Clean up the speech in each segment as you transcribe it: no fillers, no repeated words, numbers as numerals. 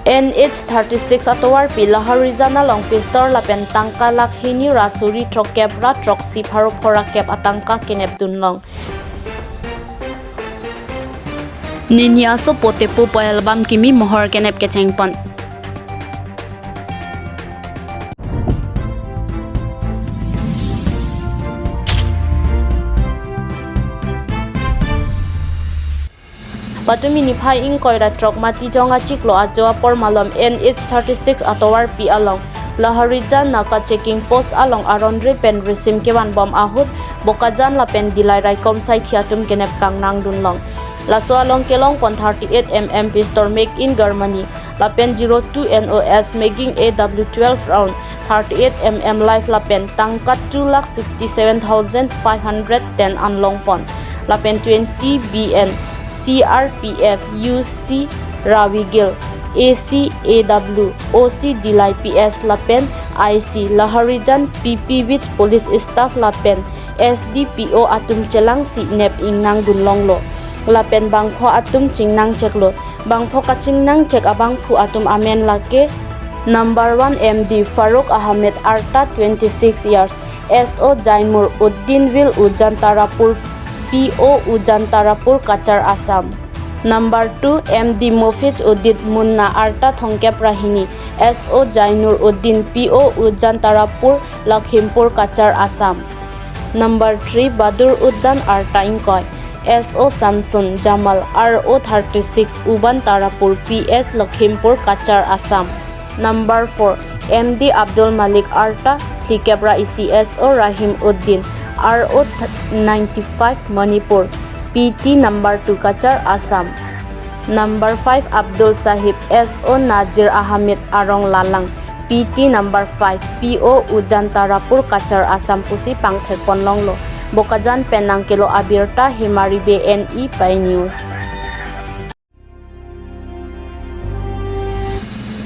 NH36 atowar pi laharizana long pistor lapen tangka lakhini rasuri trokep ra troksi pharu phorakep atangka Kenep dunlong Neni asopo Tepo po.labangso kimi mohar Kenep kecheng pon Patumi niphai ing koira trok mati jonga chiklo ajoa por malom NH36 atowar pi along laharijan naka checking post along arondre pen resim kewan bom ahut bokajan lapen dilai raikom sai khiatum Kenep kang nang dunlong laso along kelong pon 38 mm pistol make in Germany lapen 02 NOS making AW12 round 38 mm live lapen Tangka 2,67,510 anlong pon lapen 20 BN CRPF UC Rawigil AC AW OC Dilai PS Lapen IC Laharijan PP with police staff Lapen SDPO atum celang si nep ingnang dunlong lo Lapen bangpho atum cingnang ceklo bangpho kachingnang cek abangphu atum amen lake number 1 MD Farooq Ahmed Arta 26 years SO Jaimur Uddin Will Ujantarapur PO Ujantarapur Kachar Assam number 2 MD Mofij Udit Munna Arta Thongkep Rahini SO Jainur Uddin PO Ujantarapur Lakhimpur Kachar Assam number 3 Badur Uddan Arta Inkoy SO Samsun Jamal RO 36 Uban Tarapur PS Lakhimpur Kachar Assam number 4 MD Abdul Malik Arta Thikebra ICSO Rahim Uddin RO 95 Manipur PT number 2 Kachar Assam number 5 Abdul Sahib SO Nazir Ahmed Arong Lalang PT number 5 PO Ujantarapur Kachar Assam Pusi Pangthekpon Longlo Bokajan Penang Kilo Abirta Himari BNI PEI News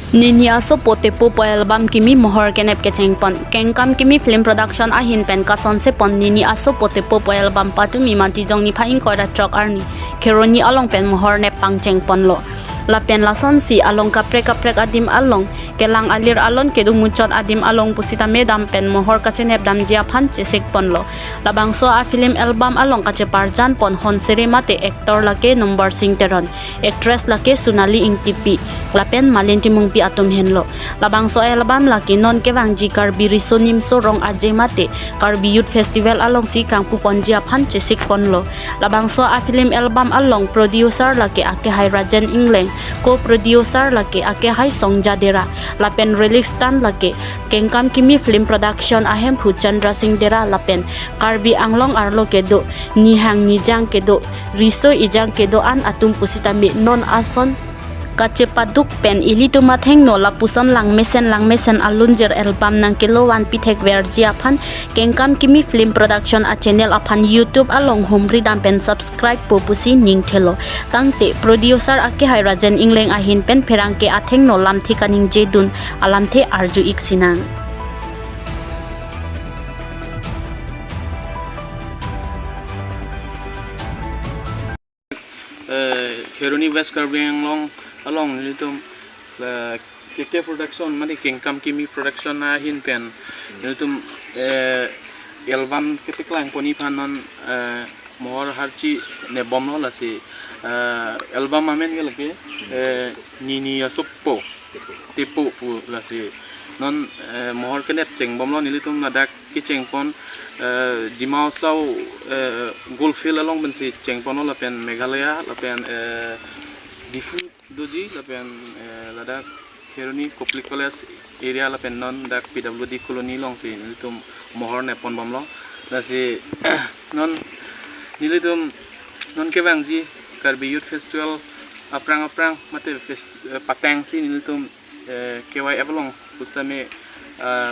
Neni asopo Tepo po.labangso kimi mohar Kenep kecheng pon kengkam kimi film production ahin pen kasonse pon Neni asopo Tepo po.labangso patumi mati jong niphai ing koira trok arni kheroni along pen mohar nep pangcheng pon lo Lapen lasonsi along kaprek adim along kelang alir alon kedu mucot adim along pusita medam pen mohor kacenep dam jiaphan cesek pon lo labangso a film album along kache parjan pon hon seremate actor lake number singteron actress lake Sunali Engtipi Lapen Malin Timungpi atum henlo labangso album lake non kewangji Karbi Riso Nimso Rongaje mate Karbi Youth Festival along si kangpu pon jiaphan cesek pon lo labangso a film album along producer lake ake hai Rajen Engleng co-producer lake ake hai Songja Dera Lapen release tan lake kengkam kimi film production ahem Phu Chandra Singh Dera Lapen Karbi anglong arlo kedo nihang nijang kedo riso ijang kedo an atum pusita mi non ason kacepaduk pen ilito matheng no lapuson lang mesen alunjer album nang kilowan pithek verjia phan kengkam kimi film production a channel aphan YouTube along humri dam pen subscribe popusi ning thelo tangte producer ake hai Rajen Engleng ahin pen pherangke atheng no lam thikaning jedun alamthe arju iksinang kheroni West Karbi Engleng along litum keke production mani kengkam kimi production na hin pen litum album kete klang poni phanon mohar harchi ne bomlo lasi album amen gelake Neni asopo Tepo pu lasi non mohar Kenep cheng bomlo nilitum nadak kecheng pon dimau sau golfil along bensi cheng pon lapen Meghalaya lapen difu doji lapen ladak kheroni koplik college area lapen non dak PWD colony long si nilitum mohar nepon bomlo lasi non nilitum non kewangji Karbi Youth Festival aprang mate patang si nilitum KY Avalong pustame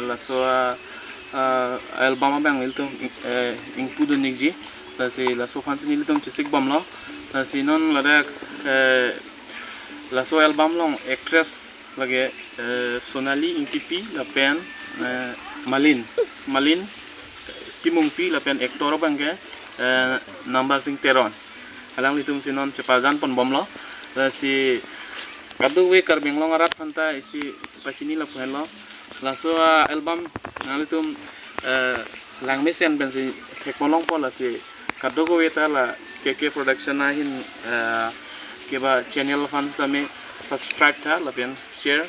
laso album bang nilitum ingpudu nigji lasi laso fansi nilitum chisik bomlo lasi non ladak laso album long actress lage Sunali Engtipi lapen Malin Timungpi lapen actor bangke Nambar sing teron halang litum sinon cepajan pon bomlo si Kadu we Karbi Engleng arat hanta isi pacini la phelo laso album nalitum langmesen bensi hekolong pola si kadu we tala KK production ahin keba channel fan same subscribe tha lapen share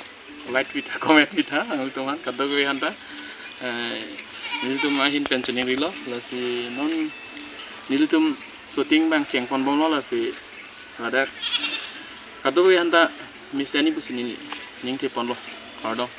like kita comment kita nalitum kadu we hanta nilitum ahin pensione rilo lasi non nilitum shooting bang Cheng pon bom lo lasi ada kadu we hanta misani busini ning te pon lo pardon